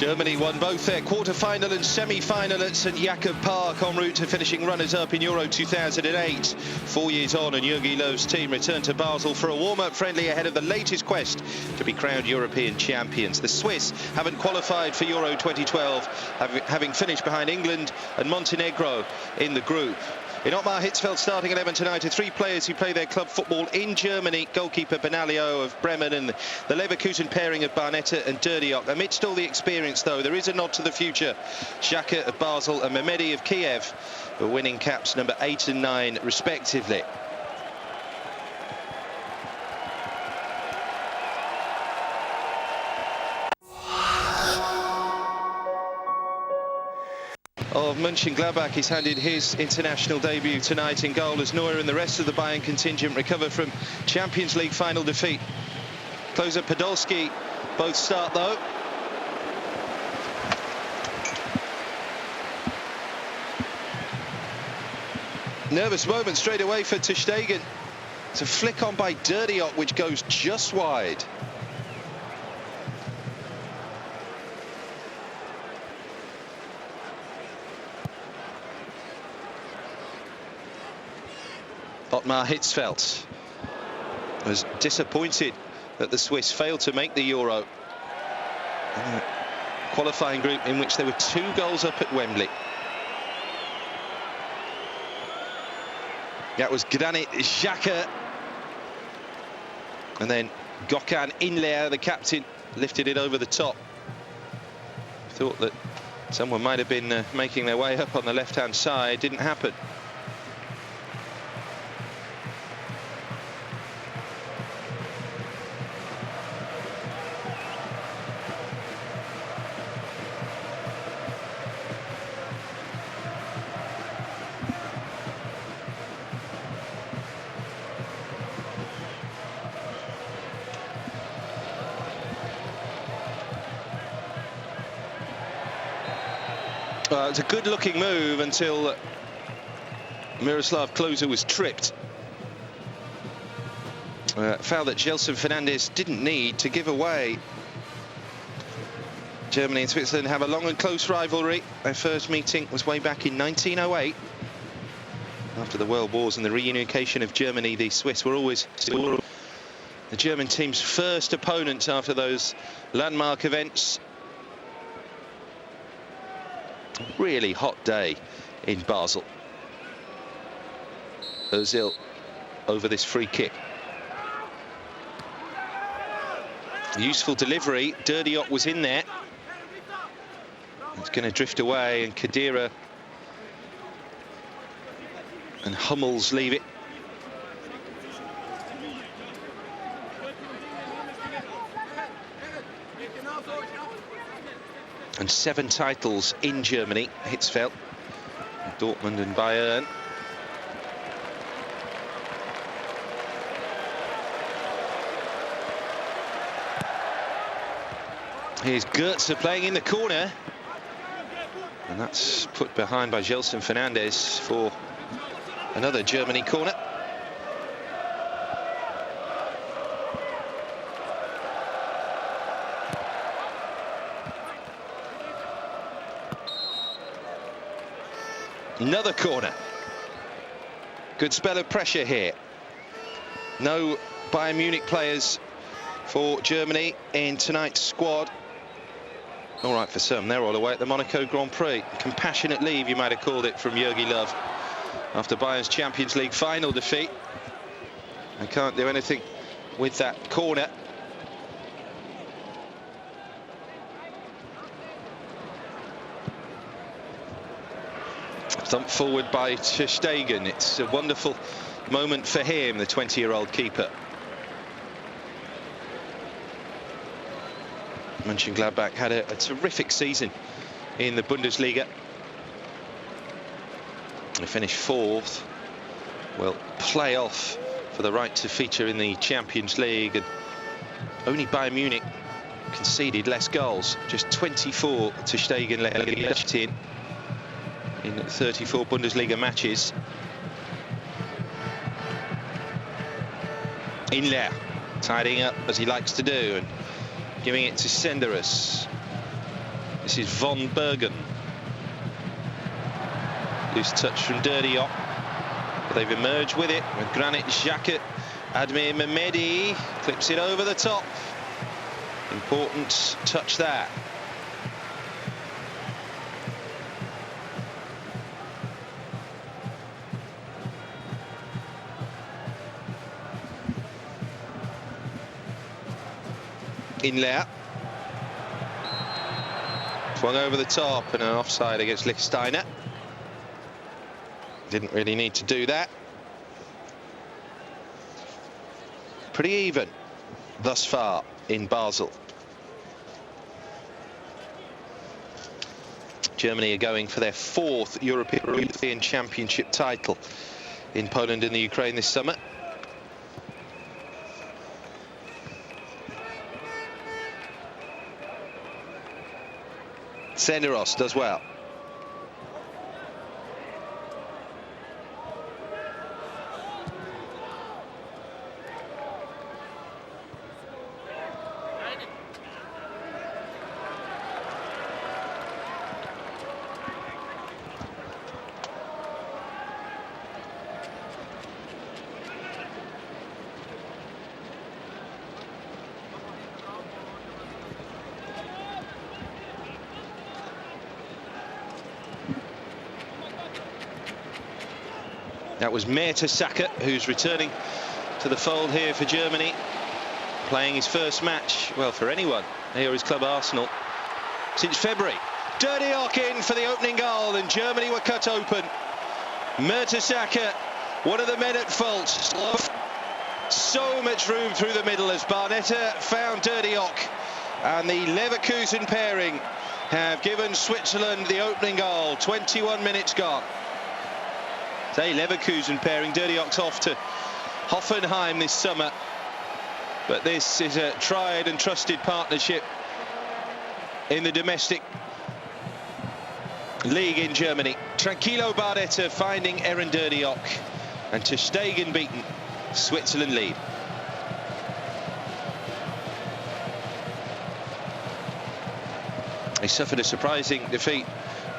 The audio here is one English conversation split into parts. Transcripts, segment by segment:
Germany won both their quarter-final and semi-final at St Jakob Park, en route to finishing runners-up in Euro 2008. 4 years on, and Jogi Löw's team returned to Basel for a warm-up friendly ahead of the latest quest to be crowned European champions. The Swiss haven't qualified for Euro 2012, having finished behind England and Montenegro in the group. In Ottmar Hitzfeld's starting 11 tonight are three players who play their club football in Germany. Goalkeeper Benalio of Bremen and the Leverkusen pairing of Barnetta and Derdiok. Amidst all the experience, though, there is a nod to the future. Xhaka of Basel and Mehmedi of Kiev were winning caps number 8 and 9, respectively. Of Mönchengladbach, he's handed his international debut tonight in goal as Neuer and the rest of the Bayern contingent recover from Champions League final defeat. Klose Podolski both start though. Nervous moment straight away for ter Stegen. It's a flick on by Derdiok which goes just wide. Ottmar Hitzfeld was disappointed that the Swiss failed to make the Euro in the qualifying group in which there were 2 goals up at Wembley. That was Granit Xhaka, and then Gökhan Inler, the captain, lifted it over the top. Thought that someone might have been making their way up on the left-hand side. Didn't happen. It's a good-looking move until Miroslav Klose was tripped. Foul that Gelson Fernandes didn't need to give away. Germany and Switzerland have a long and close rivalry. Their first meeting was way back in 1908. After the World Wars and the reunification of Germany, the Swiss were always the German team's first opponents after those landmark events. Really hot day in Basel. Ozil over this free kick. Useful delivery. Derdiok was in there. It's going to drift away, and Khedira and Hummels leave it. And 7 titles in Germany, Hitzfeld, Dortmund and Bayern. Here's Goetze playing in the corner. And that's put behind by Gelson Fernandes for another Germany corner. Another corner. Good spell of pressure here. No Bayern Munich players for Germany in tonight's squad. All right for some, they're all away at the Monaco Grand Prix. Compassionate leave, you might have called it, from Jogi Löw after Bayern's Champions League final defeat. They can't do anything with that corner. Thumped forward by ter Stegen. It's a wonderful moment for him, the 20-year-old keeper. Mönchengladbach had a terrific season in the Bundesliga. They finished 4th. Well, play off for the right to feature in the Champions League, and only Bayern Munich conceded less goals. Just 24 ter Stegen let in 34 Bundesliga matches. Inler tidying up as he likes to do and giving it to Senderos. This is Von Bergen. Loose touch from Dirdiok. They've emerged with it with Granit Xhaka. Admir Mehmedi clips it over the top. Important touch there. Inler. Swung over the top and an offside against Lichtsteiner. Didn't really need to do that. Pretty even thus far in Basel. Germany are going for their 4th European Championship title in Poland and the Ukraine this summer. Senderos does well. That was Mertesacker, who's returning to the fold here for Germany, playing his first match, well, for anyone here at his club Arsenal since February. Dirdiok in for the opening goal, and Germany were cut open. Mertesacker, one of the men at fault. So much room through the middle as Barnetta found Dirdiok, and the Leverkusen pairing have given Switzerland the opening goal. 21 minutes gone. Say Leverkusen pairing. Dirdiok's off to Hoffenheim this summer, but this is a tried and trusted partnership in the domestic league in Germany. Tranquillo Barnetta finding Eren Dirdiok, and ter Stegen beaten. Switzerland lead. They suffered a surprising defeat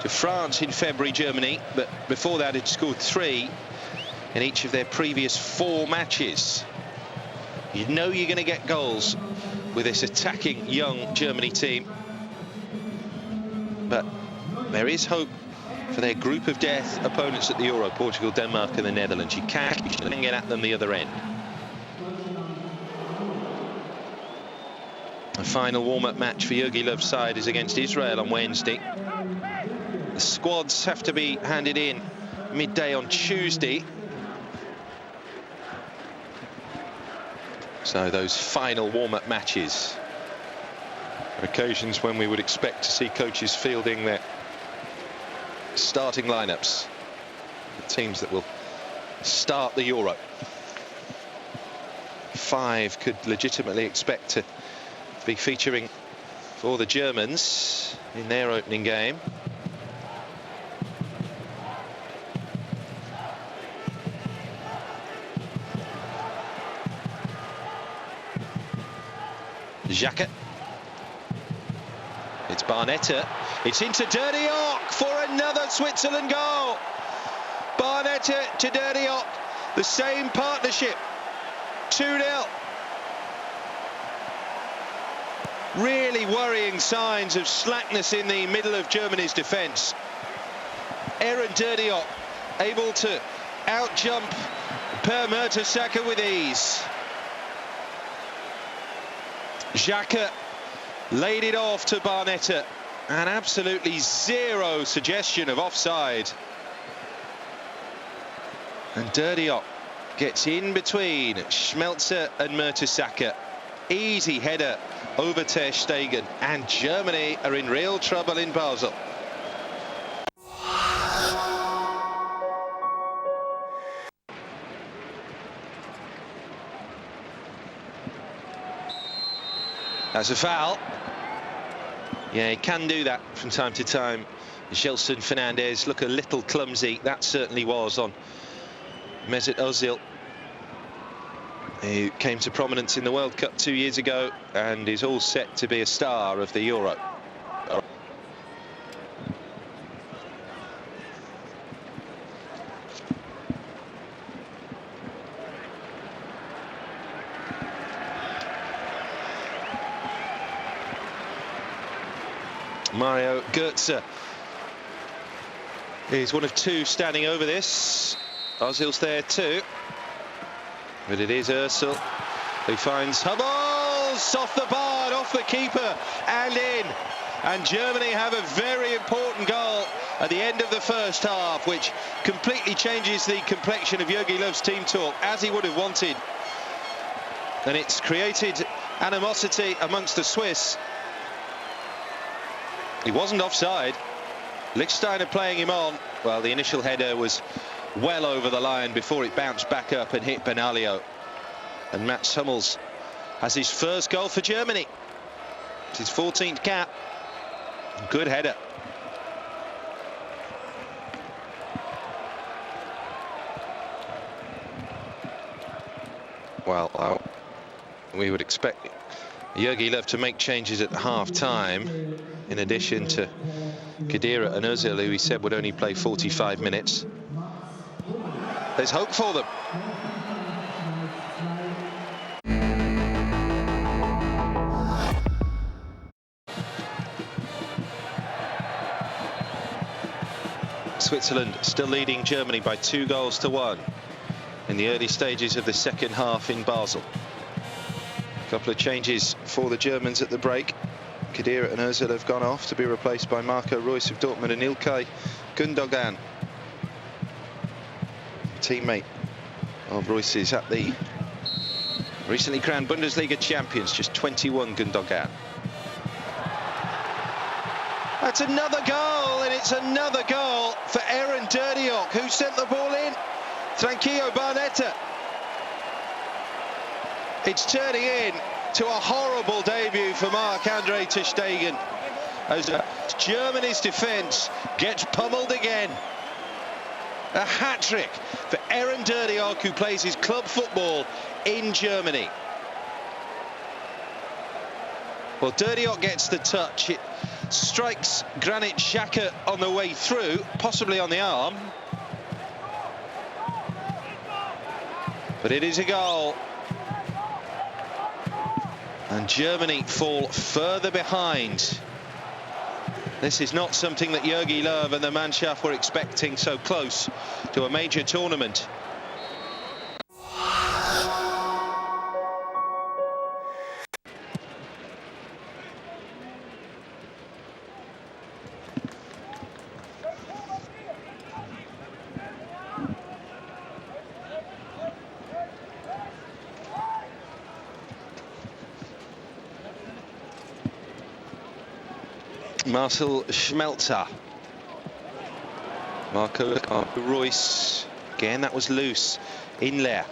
to France in February, Germany, but before that had scored 3 in each of their previous 4 matches. You know you're going to get goals with this attacking young Germany team, but there is hope for their group of death opponents at the Euro, Portugal, Denmark and the Netherlands. You can get at them the other end. The final warm-up match for Jogi Löw's side is against Israel on Wednesday. The squads have to be handed in midday on Tuesday. So those final warm-up matches are occasions when we would expect to see coaches fielding their starting lineups, the teams that will start the Euro. 5 could legitimately expect to be featuring for the Germans in their opening game. Xhaka. It's Barnetta. It's into Dirdiok for another Switzerland goal. Barnetta to Dirdiok. The same partnership. 2-0. Really worrying signs of slackness in the middle of Germany's defence. Eren Dirdiok able to out-jump Per Mertesacker with ease. Xhaka laid it off to Barnetta, and absolutely zero suggestion of offside. And Dirdiok gets in between Schmelzer and Mertesacker. Easy header over ter Stegen, and Germany are in real trouble in Basel. That's a foul. Yeah, he can do that from time to time. Gelson Fernandez look a little clumsy. That certainly was on Mesut Ozil, who came to prominence in the World Cup 2 years ago and is all set to be a star of the Euro. Mario Götze is one of two standing over this. Ozil's there too. But it is Özil who finds Hummels off the bar, off the keeper and in. And Germany have a very important goal at the end of the first half, which completely changes the complexion of Jogi Löw's team talk, as he would have wanted. And it's created animosity amongst the Swiss. He wasn't offside. Lichtsteiner playing him on. Well, the initial header was well over the line before it bounced back up and hit Benaglio. And Mats Hummels has his first goal for Germany. It's his 14th cap. Good header. Well, we would expect Jogi Löw to make changes at half-time, in addition to Khedira and Özil, who he said would only play 45 minutes. There's hope for them. Switzerland still leading Germany by 2-1 in the early stages of the second half in Basel. A couple of changes for the Germans at the break. Khedira and Özil have gone off to be replaced by Marco Reus of Dortmund and Ilkay Gundogan, teammate of Reus's at the recently crowned Bundesliga champions, just 21, Gundogan. That's another goal, and it's another goal for Eren Derdiok, who sent the ball in. Tranquillo Barnetta. It's turning in to a horrible debut for Marc-Andre ter Stegen, as Germany's defence gets pummeled again. A hat-trick for Eren Derdiok, who plays his club football in Germany. Well, Derdiok gets the touch. It strikes Granit Xhaka on the way through, possibly on the arm. But it is a goal. And Germany fall further behind. This is not something that Jogi Löw and the Mannschaft were expecting so close to a major tournament. Marcel Schmelzer. Marco Reus. Again, that was loose. Inler.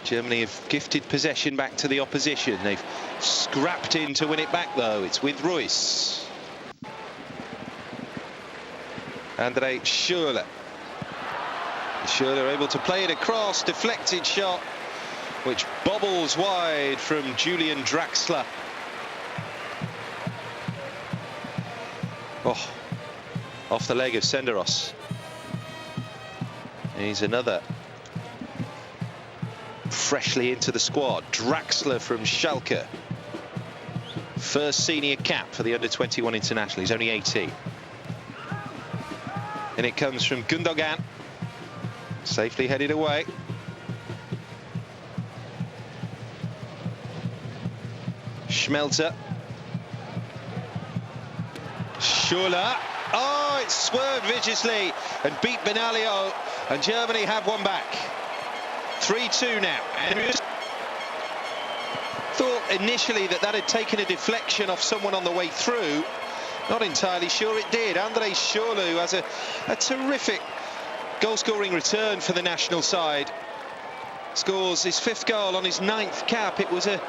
Germany have gifted possession back to the opposition. They've scrapped in to win it back, though. It's with Reus. Andre Schürrle. Schürrle able to play it across. Deflected shot, which bobbles wide from Julian Draxler. Oh, off the leg of Senderos. He's another freshly into the squad. Draxler from Schalke. First senior cap for the under-21 international. He's only 18. And it comes from Gundogan. Safely headed away. Schmelzer. Schürrle. Oh, it swerved viciously and beat Benaglio, and Germany have one back. 3-2 now. And thought initially that had taken a deflection off someone on the way through. Not entirely sure it did. Andre Schürrle, who has a terrific goal-scoring return for the national side, scores his 5th goal on his 9th cap. It was a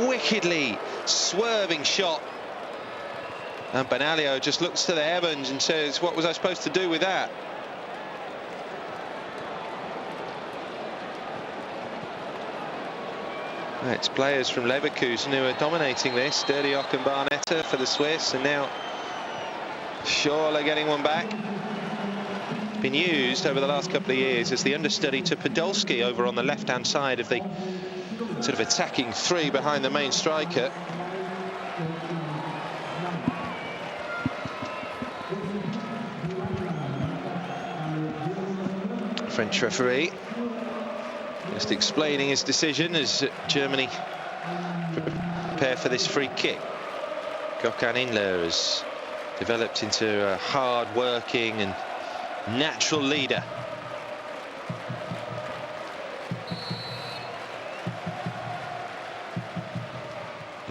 wickedly swerving shot. And Benaglio just looks to the heavens and says, what was I supposed to do with that? It's players from Leverkusen who are dominating this. Derdiok and Barnetta for the Swiss, and now Schürrle getting one back. Been used over the last couple of years as the understudy to Podolski over on the left-hand side of the sort of attacking three behind the main striker. French referee just explaining his decision as Germany prepare for this free kick. Gökhan Inler has developed into a hard-working and natural leader.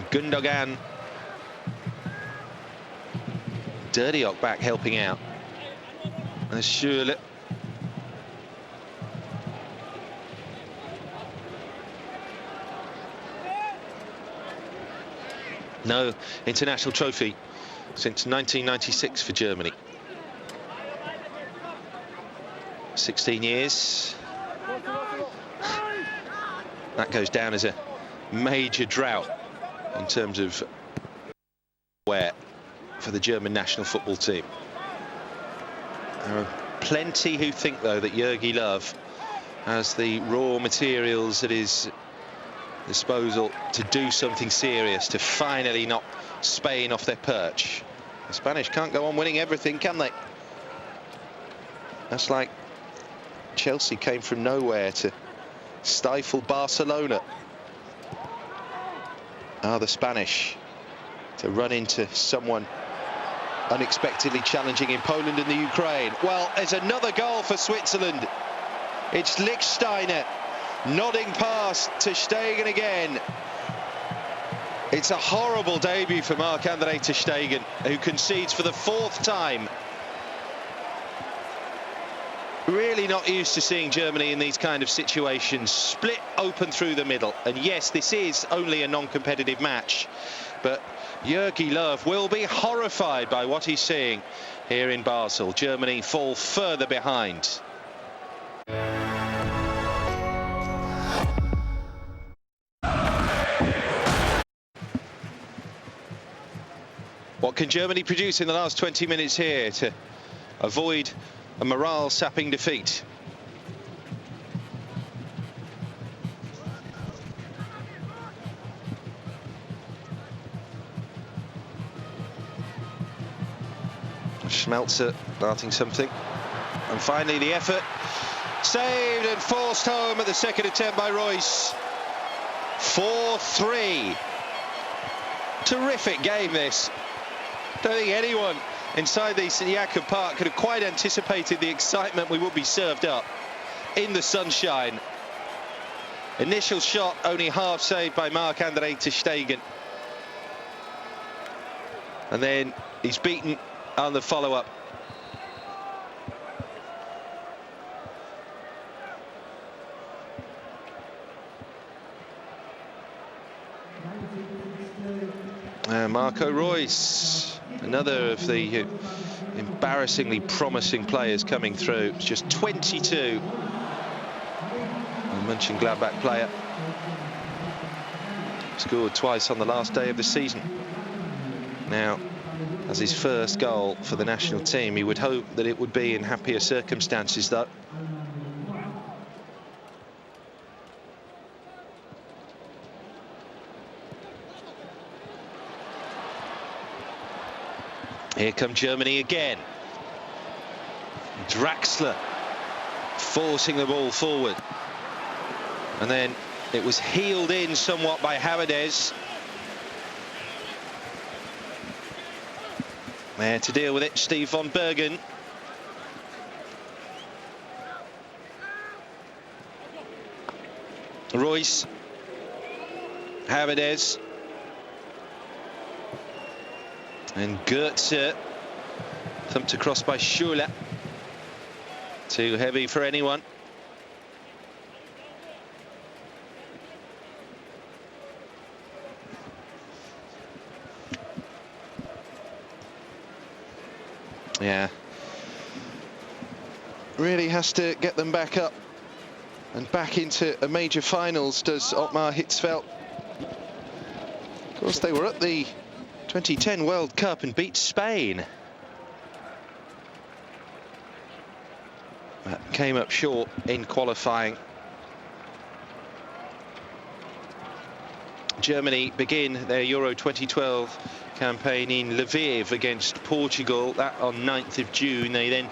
Gundogan. Dirdiok back helping out. And Schürrle. No international trophy since 1996 for Germany. 16 years. That goes down as a major drought in terms of wear for the German national football team. There are plenty who think, though, that Jogi Löw has the raw materials at his disposal to do something serious, to finally knock Spain off their perch. The Spanish can't go on winning everything, can they? That's like Chelsea came from nowhere to stifle Barcelona. Are the Spanish to run into someone unexpectedly challenging in Poland and the Ukraine? Well, there's another goal for Switzerland. It's Lichtsteiner nodding past to Stegen again. It's a horrible debut for Marc-Andre ter Stegen, who concedes for the 4th time. Really not used to seeing Germany in these kind of situations, split open through the middle. And yes, this is only a non-competitive match, but Jogi Löw will be horrified by what he's seeing here in Basel. Germany fall further behind. What can Germany produce in the last 20 minutes here to avoid a morale-sapping defeat? Schmelzer darting something. And finally the effort. Saved and forced home at the second attempt by Royce. 4-3. Terrific game, this. Don't think anyone inside the St Jakob Park could have quite anticipated the excitement we would be served up in the sunshine. Initial shot only half saved by Marc-Andre ter Stegen. And then he's beaten on the follow-up. Marco Reus, another of the embarrassingly promising players coming through. It's just 22. A Mönchengladbach player. Scored twice on the last day of the season. Now, as his first goal for the national team, he would hope that it would be in happier circumstances, though. Here come Germany again. Draxler forcing the ball forward. And then it was heeled in somewhat by Haverdes. There to deal with it, Steve von Bergen. Royce. Haverdes. And Goetze, thumped across by Schürrle. Too heavy for anyone. Yeah. Really has to get them back up and back into a major finals, does Ottmar Hitzfeld. Of course, they were at the 2010 World Cup and beat Spain. That came up short in qualifying. Germany begin their Euro 2012 campaign in Lviv against Portugal. That on 9th of June. They then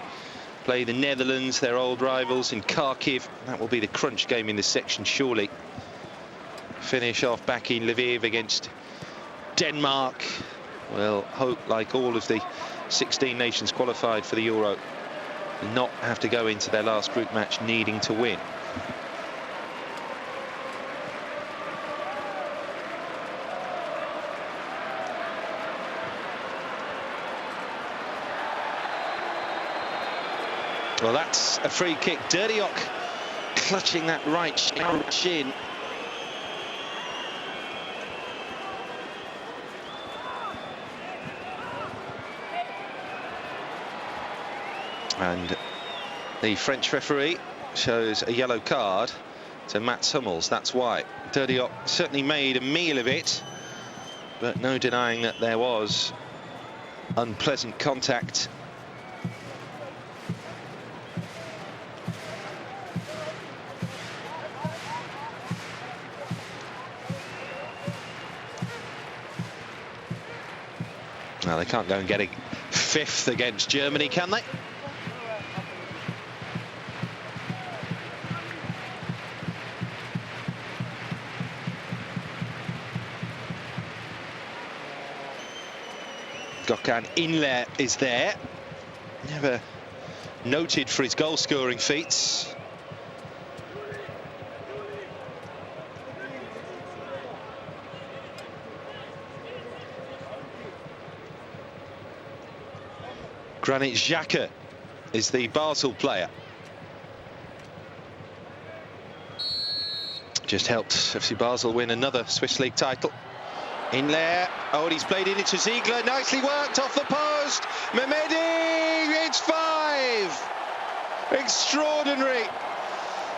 play the Netherlands, their old rivals, in Kharkiv. That will be the crunch game in this section, surely. Finish off back in Lviv against Denmark. We'll hope, like all of the 16 nations qualified for the Euro, not have to go into their last group match needing to win. Well, that's a free kick. Dirdiok clutching that right shin. And the French referee shows a yellow card to Mats Hummels. That's why. Dirdiok certainly made a meal of it, but no denying that there was unpleasant contact. Well, they can't go and get a fifth against Germany, can they? Gökhan Inler is there. Never noted for his goal-scoring feats. Granit Xhaka is the Basel player. Just helped FC Basel win another Swiss League title. Inler, oh, and he's played it into Ziegler, nicely worked off the post. Mehmedi, it's 5. Extraordinary.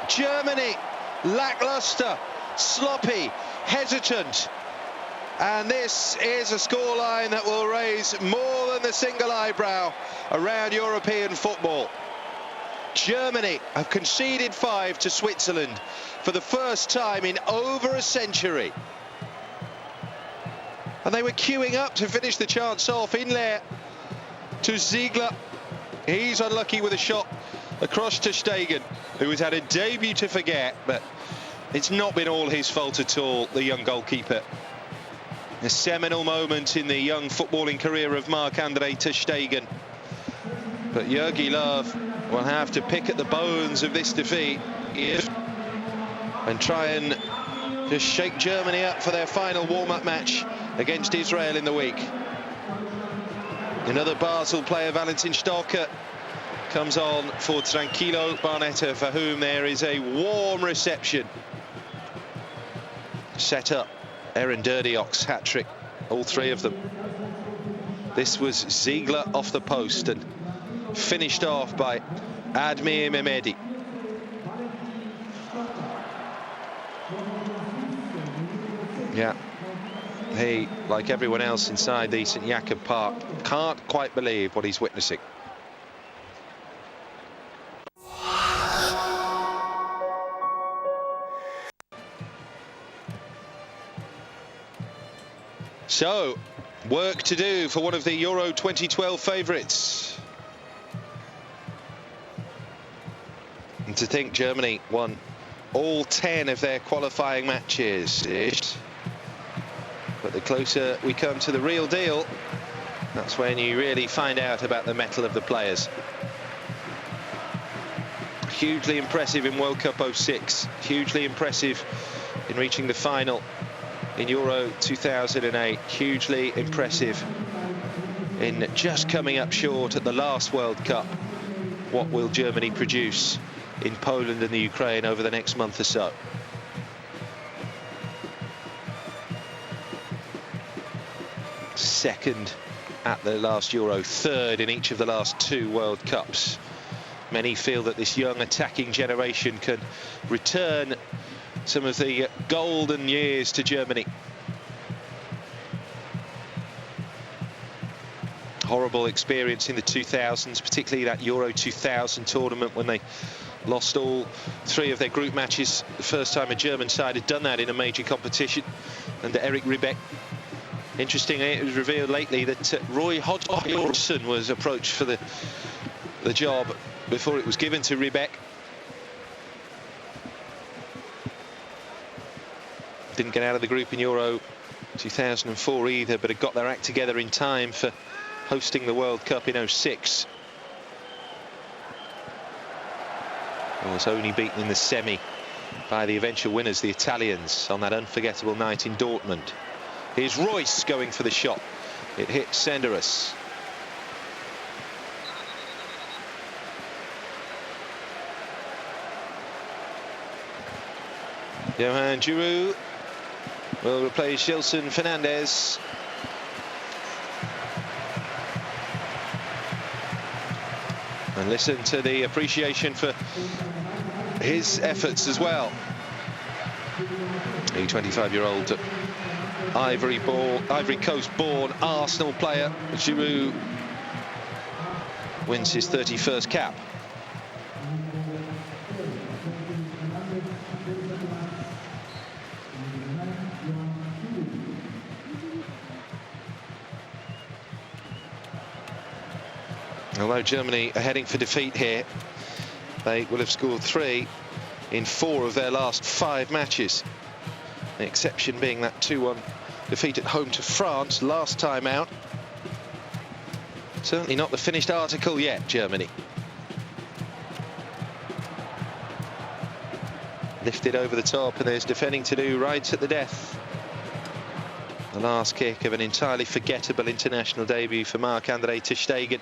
Germany, lackluster, sloppy, hesitant. And this is a scoreline that will raise more than the single eyebrow around European football. Germany have conceded 5 to Switzerland for the first time in over a century. And they were queuing up to finish the chance off. Inler to Ziegler. He's unlucky with a shot across to Stegen, who has had a debut to forget, but it's not been all his fault at all, the young goalkeeper. A seminal moment in the young footballing career of Marc-Andre ter Stegen. But Jogi Löw will have to pick at the bones of this defeat and try and just shake Germany up for their final warm-up match against Israel in the week. Another Basel player, Valentin Stolke, comes on for Tranquillo Barnetta, for whom there is a warm reception. Set up Eren Dirdiok's hat-trick, all 3 of them. This was Ziegler off the post and finished off by Admir Mehmedi. Yeah, he, like everyone else inside the St Jakob Park, can't quite believe what he's witnessing. So, work to do for one of the Euro 2012 favourites. And to think Germany won all 10 of their qualifying matches. But the closer we come to the real deal, that's when you really find out about the mettle of the players. Hugely impressive in World Cup '06, hugely impressive in reaching the final in Euro 2008, hugely impressive in just coming up short at the last World Cup. What will Germany produce in Poland and the Ukraine over the next month or so? Second at the last Euro, 3rd in each of the last 2 World Cups. Many feel that this young attacking generation can return some of the golden years to Germany. Horrible experience in the 2000s, particularly that Euro 2000 tournament when they lost all 3 of their group matches. The first time a German side had done that in a major competition under Eric Ribbeck. Interestingly, it was revealed lately that Roy Hodgson was approached for the job before it was given to Ribek. Didn't get out of the group in Euro 2004 either, but had got their act together in time for hosting the World Cup in '06. Was only beaten in the semi by the eventual winners, the Italians, on that unforgettable night in Dortmund. Here's Royce going for the shot. It hit Senderos. Johan Giroud will replace Gelson Fernandez. And listen to the appreciation for his efforts as well. The 25-year-old Ivory Coast-born Arsenal player, Giroud, wins his 31st cap. Although Germany are heading for defeat here, they will have scored 3 in 4 of their last 5 matches. The exception being that 2-1 defeat at home to France last time out. Certainly not the finished article yet, Germany. Lifted over the top, and there's defending to do right at the death. The last kick of an entirely forgettable international debut for Marc-Andre ter Stegen.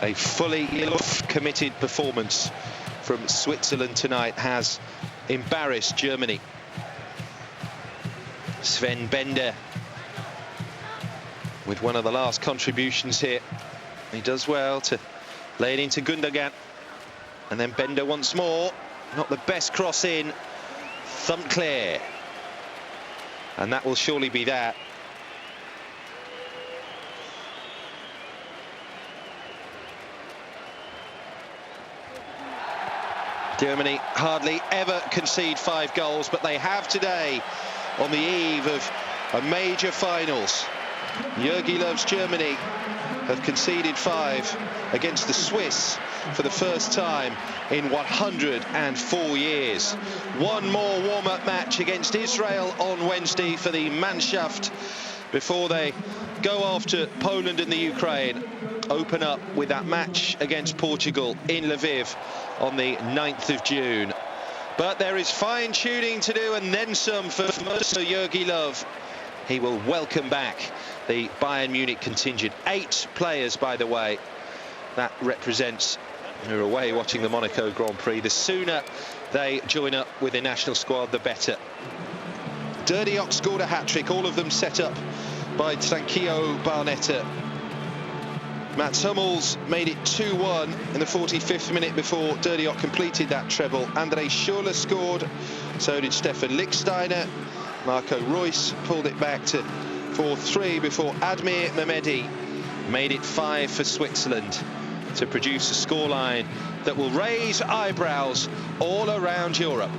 A fully committed performance from Switzerland tonight has embarrassed Germany. Sven Bender with one of the last contributions here. He does well to lay it into Gundogan, and then Bender once more. Not the best cross in, thumped clear, and that will surely be that. Germany hardly ever concede 5 goals, but they have today on the eve of a major finals. Jogi Löw's Germany have conceded 5 against the Swiss for the first time in 104 years. One more warm-up match against Israel on Wednesday for the Mannschaft before they go after Poland and the Ukraine. Open up with that match against Portugal in Lviv on the 9th of June. But there is fine-tuning to do, and then some for Jogi Löw. He will welcome back the Bayern Munich contingent. 8 players, by the way, that represents who are away watching the Monaco Grand Prix. The sooner they join up with the national squad, the better. Dirdiok scored a hat-trick, all of them set up by Tranquillo Barnetta. Mats Hummels made it 2-1 in the 45th minute before Dirdiok completed that treble. André Schürrle scored, so did Stefan Lichtsteiner. Marco Reus pulled it back to 4-3 before Admir Mehmedi made it 5 for Switzerland to produce a scoreline that will raise eyebrows all around Europe.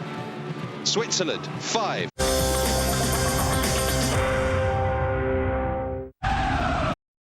Switzerland 5,